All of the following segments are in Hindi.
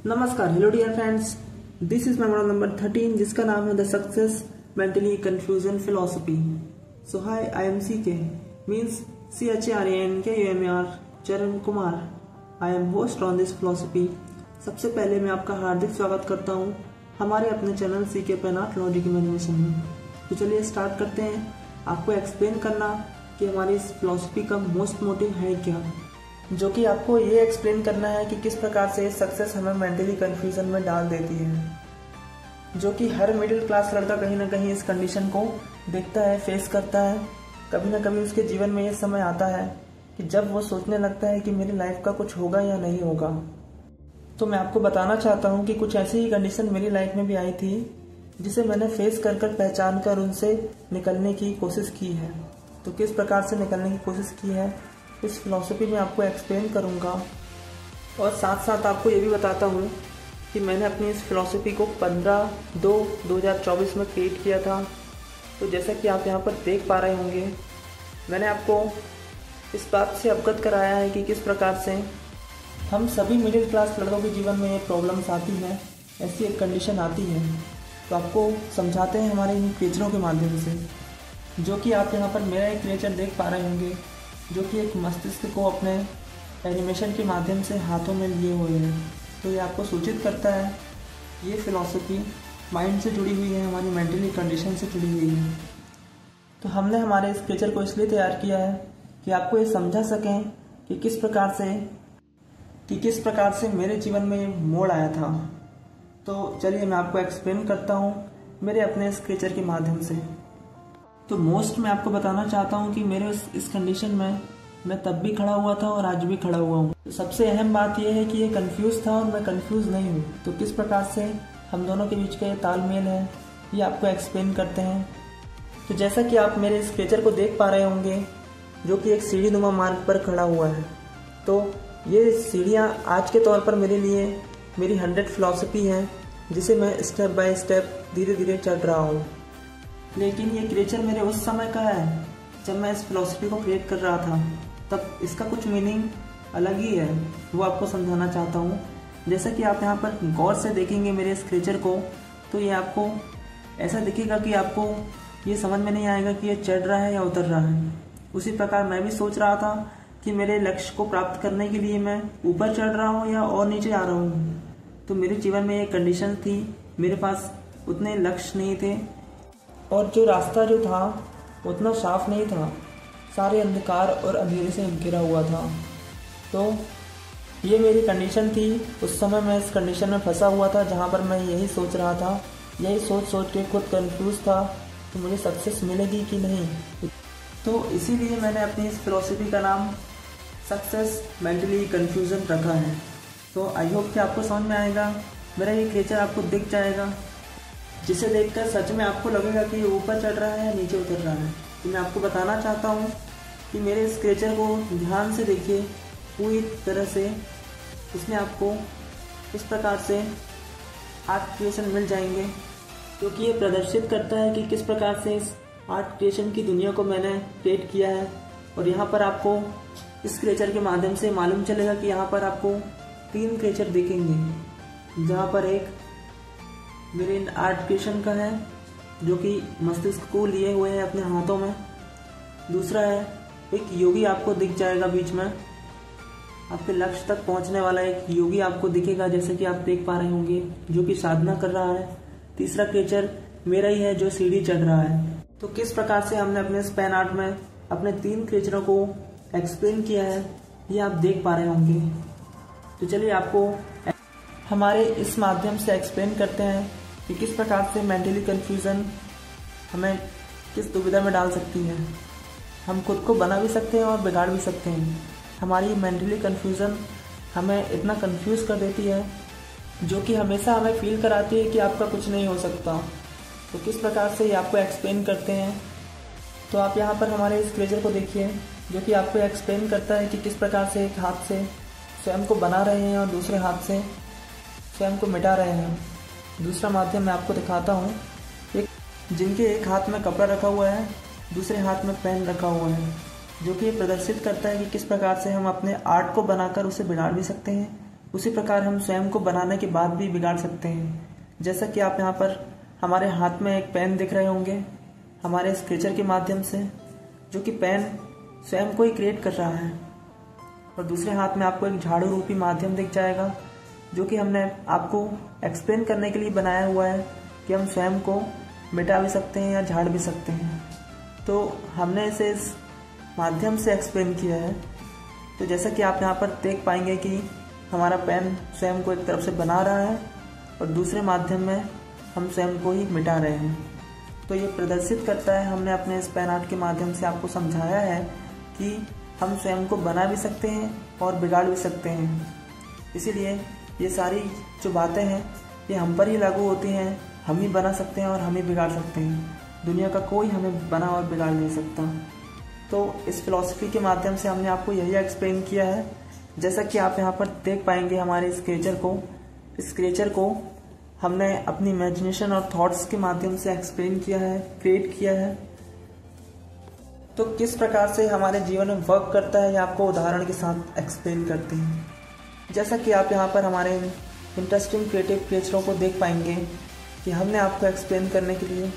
नमस्कार, hello dear friends. This is my model number 13 जिसका नाम है the success mentally confusion philosophy. So hi, I am CK means CHRANKUMAR Charan Kumar. I am host on this philosophy. सबसे पहले मैं आपका हार्दिक स्वागत करता हूँ हमारे अपने channel CK pen art logic imagination में। तो चलिए स्टार्ट करते हैं आपको एक्सप्लेन करना कि हमारी इस फिलोसफी का मोस्ट मोटिव है क्या, जो कि आपको ये एक्सप्लेन करना है कि किस प्रकार से सक्सेस हमें मेंटली कंफ्यूजन में डाल देती है, जो कि हर मिडिल क्लास लड़का कहीं ना कहीं इस कंडीशन को देखता है, फेस करता है। कभी ना कभी उसके जीवन में ये समय आता है कि जब वो सोचने लगता है कि मेरी लाइफ का कुछ होगा या नहीं होगा। तो मैं आपको बताना चाहता हूँ कि कुछ ऐसी ही कंडीशन मेरी लाइफ में भी आई थी, जिसे मैंने फेस कर पहचान कर उनसे निकलने की कोशिश की है। तो किस प्रकार से निकलने की कोशिश की है इस फिलॉसफी में आपको एक्सप्लेन करूंगा, और साथ साथ आपको ये भी बताता हूँ कि मैंने अपनी इस फिलॉसफी को 15/2/2024 में क्रिएट किया था। तो जैसा कि आप यहाँ पर देख पा रहे होंगे, मैंने आपको इस बात से अवगत कराया है कि किस प्रकार से हम सभी मिडिल क्लास लड़कों के जीवन में ये प्रॉब्लम्स आती हैं, ऐसी एक कंडीशन आती है। तो आपको समझाते हैं हमारे इन क्रिएचरों के माध्यम से, जो कि आप यहाँ पर मेरा एक क्रिएचर देख पा रहे होंगे, जो कि एक मस्तिष्क को अपने एनिमेशन के माध्यम से हाथों में लिए हुए हैं। तो ये आपको सूचित करता है ये फिलॉसफी माइंड से जुड़ी हुई है, हमारी मेंटली कंडीशन से जुड़ी हुई है। तो हमने हमारे इस क्रिएचर को इसलिए तैयार किया है कि आपको ये समझा सकें कि किस प्रकार से मेरे जीवन में ये मोड़ आया था। तो चलिए मैं आपको एक्सप्लेन करता हूँ मेरे अपने इस क्रिएचर के माध्यम से। तो मोस्ट मैं आपको बताना चाहता हूँ कि मेरे इस कंडीशन में मैं तब भी खड़ा हुआ था और आज भी खड़ा हुआ हूँ। तो सबसे अहम बात यह है कि ये कंफ्यूज था और मैं कंफ्यूज नहीं हूँ। तो किस प्रकार से हम दोनों के बीच का ये तालमेल है, ये आपको एक्सप्लेन करते हैं। तो जैसा कि आप मेरे इस क्रिएचर को देख पा रहे होंगे, जो कि एक सीढ़ीनुमा मार्ग पर खड़ा हुआ है। तो ये सीढ़ियाँ आज के तौर पर मेरे लिए मेरी 100 फिलॉसफी है, जिसे मैं स्टेप बाय स्टेप धीरे धीरे चढ़ रहा हूँ। लेकिन ये क्रिएचर मेरे उस समय का है जब मैं इस फिलॉसफी को क्रिएट कर रहा था, तब इसका कुछ मीनिंग अलग ही है, वो आपको समझाना चाहता हूँ। जैसा कि आप यहाँ पर गौर से देखेंगे मेरे इस क्रिएचर को, तो ये आपको ऐसा दिखेगा कि आपको ये समझ में नहीं आएगा कि ये चढ़ रहा है या उतर रहा है। उसी प्रकार मैं भी सोच रहा था कि मेरे लक्ष्य को प्राप्त करने के लिए मैं ऊपर चढ़ रहा हूँ या और नीचे आ रहा हूँ। तो मेरे जीवन में ये कंडीशन थी, मेरे पास उतने लक्ष्य नहीं थे और जो रास्ता जो था उतना साफ नहीं था, सारे अंधकार और अंधेरे से घिरा हुआ था। तो ये मेरी कंडीशन थी। उस समय मैं इस कंडीशन में फंसा हुआ था, जहाँ पर मैं यही सोच रहा था, यही सोच के खुद कंफ्यूज था कि मुझे सक्सेस मिलेगी कि नहीं। तो इसीलिए मैंने अपनी इस फिलॉसफी का नाम सक्सेस मेंटली कंफ्यूजन रखा है। तो आई होप कि आपको समझ में आएगा, मेरा ये क्रिएचर आपको दिख जाएगा, जिसे देखकर सच में आपको लगेगा कि ये ऊपर चढ़ रहा है या नीचे उतर रहा है। तो मैं आपको बताना चाहता हूँ कि मेरे इस क्रिएचर को ध्यान से देखिए पूरी तरह से। इसमें आपको इस प्रकार से आर्ट क्रिएशन मिल जाएंगे, क्योंकि ये प्रदर्शित करता है कि किस प्रकार से इस आर्ट क्रिएशन की दुनिया को मैंने क्रिएट किया है। और यहाँ पर आपको इस क्रिएचर के माध्यम से मालूम चलेगा कि यहाँ पर आपको 3 क्रिएचर दिखेंगे, जहाँ पर एक मेरे आर्ट क्रिएशन का है, जो कि मस्तिष्क को लिए हुए है अपने हाथों में। दूसरा है एक योगी आपको दिख जाएगा बीच में, आपके लक्ष्य तक पहुंचने वाला एक योगी आपको दिखेगा, जैसे कि आप देख पा रहे होंगे, जो कि साधना कर रहा है। तीसरा क्रिएचर मेरा ही है, जो सीढ़ी चढ़ रहा है। तो किस प्रकार से हमने अपने स्पेन आर्ट में अपने 3 क्रिएचरों को एक्सप्लेन किया है, ये आप देख पा रहे होंगे। तो चलिए आपको हमारे इस माध्यम से एक्सप्लेन करते हैं कि किस प्रकार से मेंटली कंफ्यूजन हमें किस दुविधा में डाल सकती है। हम खुद को बना भी सकते हैं और बिगाड़ भी सकते हैं। हमारी मेंटली कंफ्यूजन हमें इतना कंफ्यूज कर देती है, जो कि हमेशा हमें फील कराती है कि आपका कुछ नहीं हो सकता। तो किस प्रकार से ये आपको एक्सप्लेन करते हैं। तो आप यहाँ पर हमारे इस क्रिएचर को देखिए, जो कि आपको एक्सप्लेन करता है कि किस प्रकार से एक हाथ से स्वयं को बना रहे हैं और दूसरे हाथ से स्वयं को मिटा रहे हैं। दूसरा माध्यम मैं आपको दिखाता हूँ, जिनके एक हाथ में कपड़ा रखा हुआ है, दूसरे हाथ में पेन रखा हुआ है, जो कि ये प्रदर्शित करता है कि किस प्रकार से हम अपने आर्ट को बनाकर उसे बिगाड़ भी सकते हैं उसी प्रकार हम स्वयं को बनाने के बाद भी बिगाड़ सकते हैं। जैसा कि आप यहाँ पर हमारे हाथ में एक पेन दिख रहे होंगे हमारे स्केचर के माध्यम से, जो कि पेन स्वयं को ही क्रिएट कर रहा है। और दूसरे हाथ में आपको एक झाड़ू रूपी माध्यम दिख जाएगा, जो कि हमने आपको एक्सप्लेन करने के लिए बनाया हुआ है कि हम स्वयं को मिटा भी सकते हैं या झाड़ भी सकते हैं। तो हमने इसे इस माध्यम से एक्सप्लेन किया है। तो जैसा कि आप यहाँ पर देख पाएंगे कि हमारा पेन स्वयं को एक तरफ से बना रहा है और दूसरे माध्यम में हम स्वयं को ही मिटा रहे हैं। तो ये प्रदर्शित करता है, हमने अपने इस पेन आर्ट के माध्यम से आपको समझाया है कि हम स्वयं को बना भी सकते हैं और बिगाड़ भी सकते हैं। इसीलिए ये सारी जो बातें हैं ये हम पर ही लागू होती हैं। हम ही बना सकते हैं और हम ही बिगाड़ सकते हैं। दुनिया का कोई हमें बना और बिगाड़ नहीं सकता। तो इस फिलॉसफी के माध्यम से हमने आपको यही एक्सप्लेन किया है। जैसा कि आप यहाँ पर देख पाएंगे हमारे स्केचर को हमने अपनी इमेजिनेशन और थॉट्स के माध्यम से एक्सप्लेन किया है, क्रिएट किया है। तो किस प्रकार से हमारे जीवन में वर्क करता है ये आपको उदाहरण के साथ एक्सप्लेन करते हैं। जैसा कि आप यहाँ पर हमारे इंटरेस्टिंग क्रिएटिव क्रिएचरों को देख पाएंगे कि हमने आपको एक्सप्लेन करने के लिए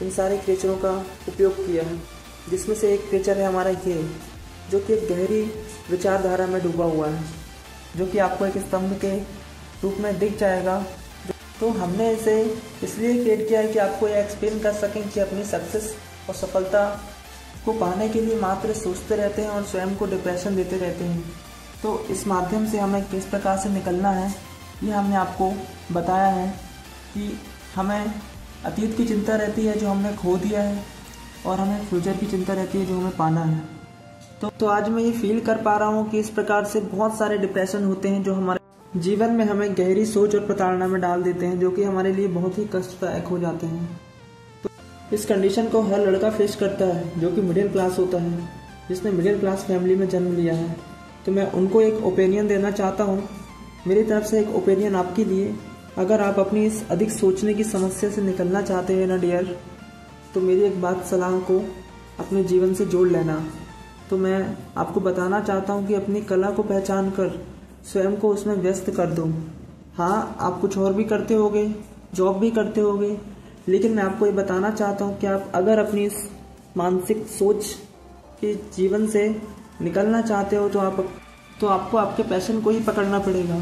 इन सारे क्रिएचरों का उपयोग किया है, जिसमें से एक क्रिएचर है हमारा ये, जो कि एक गहरी विचारधारा में डूबा हुआ है, जो कि आपको एक स्तंभ के रूप में दिख जाएगा। तो हमने इसे इसलिए क्रिएट किया है कि आपको ये एक्सप्लेन कर सकें कि अपनी सक्सेस और सफलता को पाने के लिए मात्र सोचते रहते हैं और स्वयं को डिप्रेशन देते रहते हैं। तो इस माध्यम से हमें किस प्रकार से निकलना है ये हमने आपको बताया है कि हमें अतीत की चिंता रहती है जो हमने खो दिया है, और हमें फ्यूचर की चिंता रहती है जो हमें पाना है। तो आज मैं ये फील कर पा रहा हूँ कि इस प्रकार से बहुत सारे डिप्रेशन होते हैं जो हमारे जीवन में हमें गहरी सोच और प्रताड़ना में डाल देते हैं, जो कि हमारे लिए बहुत ही कष्टदायक हो जाते हैं। तो इस कंडीशन को हर लड़का फेस करता है जो कि मिडिल क्लास होता है, जिसने मिडिल क्लास फैमिली में जन्म लिया है। तो मैं उनको एक ओपिनियन देना चाहता हूँ, मेरी तरफ से एक ओपिनियन आपके लिए। अगर आप अपनी इस अधिक सोचने की समस्या से निकलना चाहते हैं ना डियर, तो मेरी एक बात सलाह को अपने जीवन से जोड़ लेना। तो मैं आपको बताना चाहता हूँ कि अपनी कला को पहचान कर स्वयं को उसमें व्यस्त कर दो। हाँ, आप कुछ और भी करते होगे, जॉब भी करते होगे, लेकिन मैं आपको ये बताना चाहता हूँ कि आप अगर अपनी इस मानसिक सोच के जीवन से निकलना चाहते हो तो आपको आपके पैशन को ही पकड़ना पड़ेगा।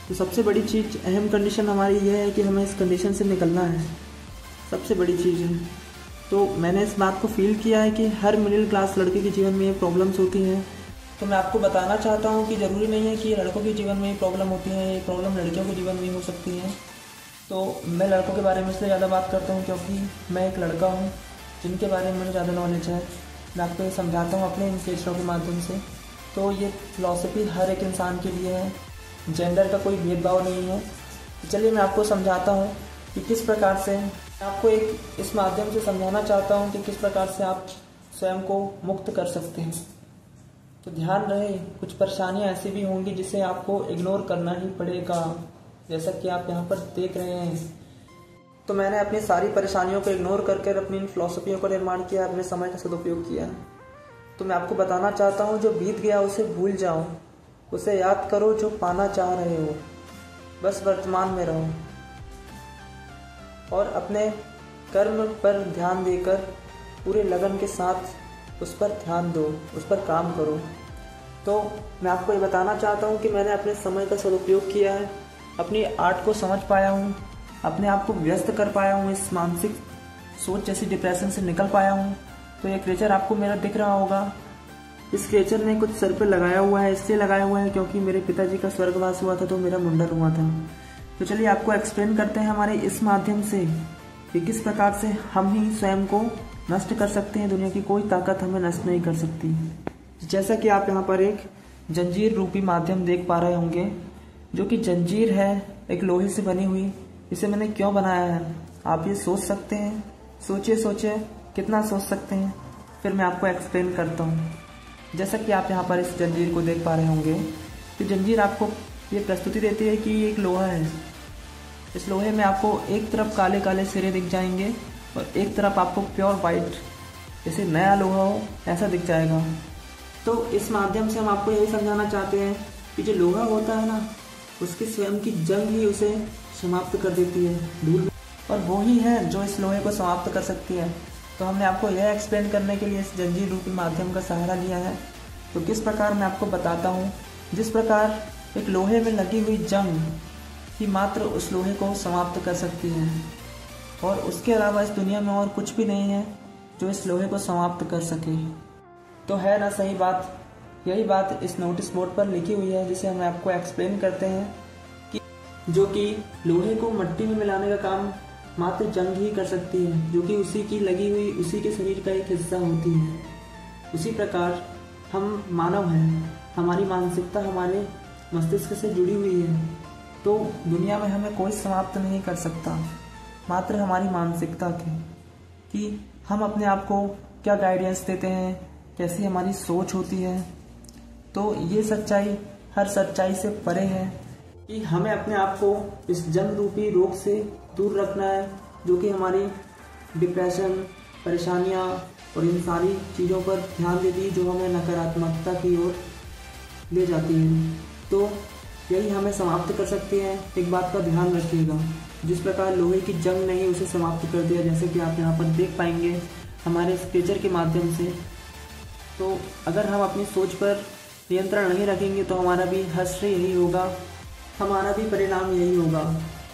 तो सबसे बड़ी चीज़, अहम कंडीशन हमारी यह है कि हमें इस कंडीशन से निकलना है, सबसे बड़ी चीज़ है। तो मैंने इस बात को फील किया है कि हर मिडिल क्लास लड़के के जीवन में ये प्रॉब्लम्स होती हैं। तो मैं आपको बताना चाहता हूँ कि ज़रूरी नहीं है कि लड़कों के जीवन में ये प्रॉब्लम होती है, ये प्रॉब्लम लड़कियों के जीवन में हो सकती है। तो मैं लड़कों के बारे में इसलिए ज़्यादा बात करता हूँ क्योंकि मैं एक लड़का हूँ जिनके बारे में मुझे ज़्यादा नॉलेज है। मैं आपको ये समझाता हूँ अपने इन क्रिएचरों के माध्यम से। तो ये फिलॉसफी हर एक इंसान के लिए है, जेंडर का कोई भेदभाव नहीं है। चलिए मैं आपको समझाता हूँ कि किस प्रकार से, आपको एक इस माध्यम से समझाना चाहता हूँ कि किस प्रकार से आप स्वयं को मुक्त कर सकते हैं। तो ध्यान रहे, कुछ परेशानियाँ ऐसी भी होंगी जिसे आपको इग्नोर करना ही पड़ेगा, जैसा कि आप यहाँ पर देख रहे हैं। तो मैंने अपनी सारी परेशानियों को इग्नोर करके अपनी इन फिलॉसफियों का निर्माण किया, अपने समय का सदुपयोग किया। तो मैं आपको बताना चाहता हूँ, जो बीत गया उसे भूल जाओ, उसे याद करो जो पाना चाह रहे हो, बस वर्तमान में रहो और अपने कर्म पर ध्यान देकर पूरे लगन के साथ उस पर ध्यान दो, उस पर काम करो। तो मैं आपको ये बताना चाहता हूँ कि मैंने अपने समय का सदुपयोग किया है, अपनी आर्ट को समझ पाया हूँ, अपने आप को व्यस्त कर पाया हूँ, इस मानसिक सोच जैसी डिप्रेशन से निकल पाया हूँ। तो ये क्रिएचर आपको मेरा दिख रहा होगा। इस क्रिएचर ने कुछ सर पे लगाया हुआ है, इसलिए लगाया हुआ है क्योंकि मेरे पिताजी का स्वर्गवास हुआ था तो मेरा मुंडन हुआ था। तो चलिए आपको एक्सप्लेन करते हैं हमारे इस माध्यम से कि किस प्रकार से हम ही स्वयं को नष्ट कर सकते हैं। दुनिया की कोई ताकत हमें नष्ट नहीं कर सकती। जैसा कि आप यहाँ पर एक जंजीर रूपी माध्यम देख पा रहे होंगे, जो कि जंजीर है एक लोहे से बनी हुई। इसे मैंने क्यों बनाया है आप ये सोच सकते हैं। सोचिए कितना सोच सकते हैं, फिर मैं आपको एक्सप्लेन करता हूँ। जैसा कि आप यहाँ पर इस जंजीर को देख पा रहे होंगे, तो जंजीर आपको ये प्रस्तुति देती है कि ये एक लोहा है। इस लोहे में आपको एक तरफ काले काले सिरे दिख जाएंगे और एक तरफ आपको प्योर वाइट, जैसे नया लोहा हो ऐसा दिख जाएगा। तो इस माध्यम से हम आपको यही समझाना चाहते हैं कि जो लोहा होता है ना, उसकी स्वयं की जंग ही उसे समाप्त कर देती है धूल, और वो ही है जो इस लोहे को समाप्त कर सकती है। तो हमने आपको यह एक्सप्लेन करने के लिए इस जंजीर रूपी माध्यम का सहारा लिया है। तो किस प्रकार मैं आपको बताता हूँ, जिस प्रकार एक लोहे में लगी हुई जंग ही मात्र उस लोहे को समाप्त कर सकती है, और उसके अलावा इस दुनिया में और कुछ भी नहीं है जो इस लोहे को समाप्त कर सके। तो है ना सही बात? यही बात इस नोटिस बोर्ड पर लिखी हुई है, जिसे हम आपको एक्सप्लेन करते हैं कि जो कि लोहे को मिट्टी में मिलाने का काम मात्र जंग ही कर सकती है, जो कि उसी की लगी हुई उसी के शरीर का एक हिस्सा होती है। उसी प्रकार हम मानव हैं, हमारी मानसिकता हमारे मस्तिष्क से जुड़ी हुई है। तो दुनिया में हमें कोई समाप्त नहीं कर सकता, मात्र हमारी मानसिकता के कि हम अपने आप को क्या गाइडेंस देते हैं, कैसी हमारी सोच होती है। तो ये सच्चाई हर सच्चाई से परे है कि हमें अपने आप को इस जंग रूपी रोग से दूर रखना है, जो कि हमारी डिप्रेशन, परेशानियाँ और इन सारी चीज़ों पर ध्यान देती है, जो हमें नकारात्मकता की ओर ले जाती है। तो यही हमें समाप्त कर सकती है। एक बात का ध्यान रखिएगा, जिस प्रकार लोहे की जंग ने ही उसे समाप्त कर दिया, जैसे कि आप यहाँ पर देख पाएंगे हमारे स्केचर के माध्यम से। तो अगर हम अपनी सोच पर नियंत्रण नहीं रखेंगे तो हमारा भी हश्र यही होगा, हमारा भी परिणाम यही होगा।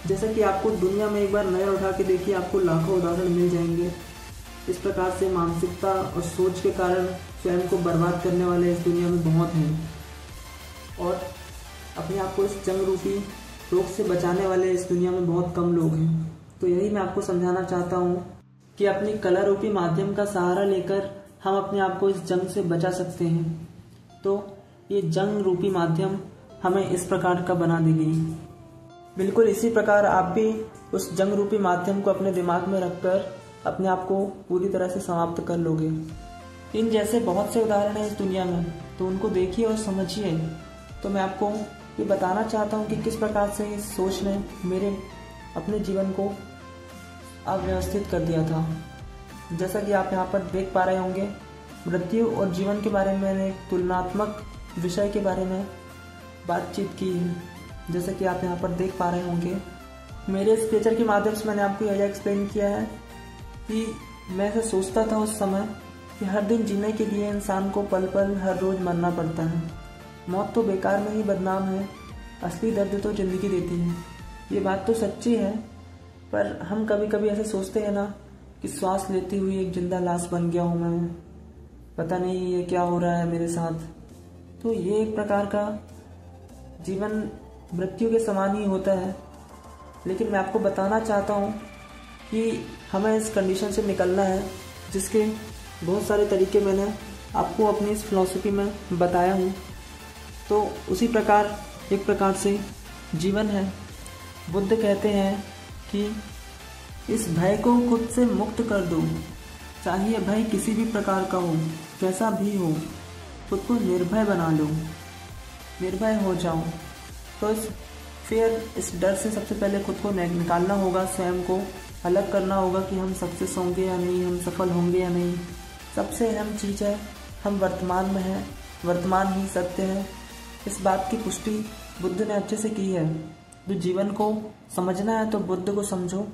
जैसा कि आपको दुनिया में एक बार नज़र उठा के देखिए, आपको लाखों उदाहरण मिल जाएंगे। इस प्रकार से मानसिकता और सोच के कारण स्वयं को बर्बाद करने वाले इस दुनिया में बहुत हैं, और अपने आप को इस जंग रूपी रोग से बचाने वाले इस दुनिया में बहुत कम लोग हैं। तो यही मैं आपको समझाना चाहता हूँ कि अपनी कला रूपी माध्यम का सहारा लेकर हम अपने आप को इस जंग से बचा सकते हैं। तो ये जंग रूपी माध्यम हमें इस प्रकार का बना देगी। बिल्कुल इसी प्रकार आप भी उस जंग रूपी माध्यम को अपने दिमाग में रखकर अपने आप को पूरी तरह से समाप्त कर लोगे। इन जैसे बहुत से उदाहरण हैं इस दुनिया में, तो उनको देखिए और समझिए। तो मैं आपको ये बताना चाहता हूँ कि किस प्रकार से इस सोच ने मेरे अपने जीवन को अव्यवस्थित कर दिया था। जैसा कि आप यहाँ पर देख पा रहे होंगे, मृत्यु और जीवन के बारे में मैंने एक तुलनात्मक विषय के बारे में बातचीत की है। जैसा कि आप यहाँ पर देख पा रहे होंगे, मेरे स्केचर के माध्यम से मैंने आपको यह एक्सप्लेन किया है कि मैं ऐसा सोचता था उस समय कि हर दिन जीने के लिए इंसान को पल पल हर रोज़ मरना पड़ता है। मौत तो बेकार में ही बदनाम है, असली दर्द तो ज़िंदगी देती है। ये बात तो सच्ची है, पर हम कभी कभी ऐसे सोचते हैं ना कि श्वास लेती हुई एक जिंदा लाश बन गया हूँ मैं, पता नहीं ये क्या हो रहा है मेरे साथ। तो ये एक प्रकार का जीवन मृत्यु के समान ही होता है। लेकिन मैं आपको बताना चाहता हूँ कि हमें इस कंडीशन से निकलना है, जिसके बहुत सारे तरीके मैंने आपको अपनी इस फिलॉसफी में बताया हूँ। तो उसी प्रकार एक प्रकार से जीवन है। बुद्ध कहते हैं कि इस भय को खुद से मुक्त कर दो, चाहिए भय किसी भी प्रकार का हो, कैसा भी हो, खुद को निर्भय बना लो, निर्भय हो जाओ। तो इस डर से सबसे पहले खुद को निकालना होगा, स्वयं को अलग करना होगा कि हम सक्सेस होंगे या नहीं, हम सफल होंगे या नहीं। सबसे अहम चीज़ है हम वर्तमान में हैं, वर्तमान ही सत्य है। इस बात की पुष्टि बुद्ध ने अच्छे से की है। तो जीवन को समझना है तो बुद्ध को समझो।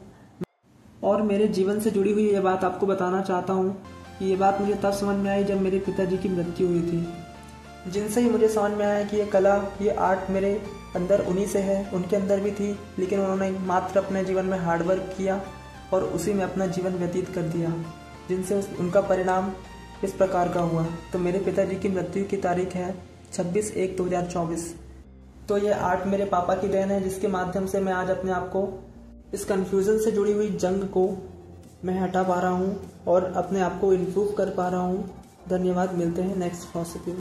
और मेरे जीवन से जुड़ी हुई ये बात आपको बताना चाहता हूँ कि ये बात मुझे तब समझ में आई जब मेरे पिताजी की मृत्यु हुई थी, जिनसे ही मुझे समझ में आया कि ये कला, ये आर्ट मेरे अंदर उन्हीं से है। उनके अंदर भी थी, लेकिन उन्होंने मात्र अपने जीवन में हार्डवर्क किया और उसी में अपना जीवन व्यतीत कर दिया, जिनसे उनका परिणाम इस प्रकार का हुआ। तो मेरे पिताजी की मृत्यु की तारीख है 26/1/2024। तो ये आर्ट मेरे पापा की देन है, जिसके माध्यम से मैं आज अपने आप को इस कन्फ्यूज़न से जुड़ी हुई जंग को मैं हटा पा रहा हूँ और अपने आप को इम्प्रूव कर पा रहा हूँ। धन्यवाद। मिलते हैं नेक्स्ट फिलॉसफी में।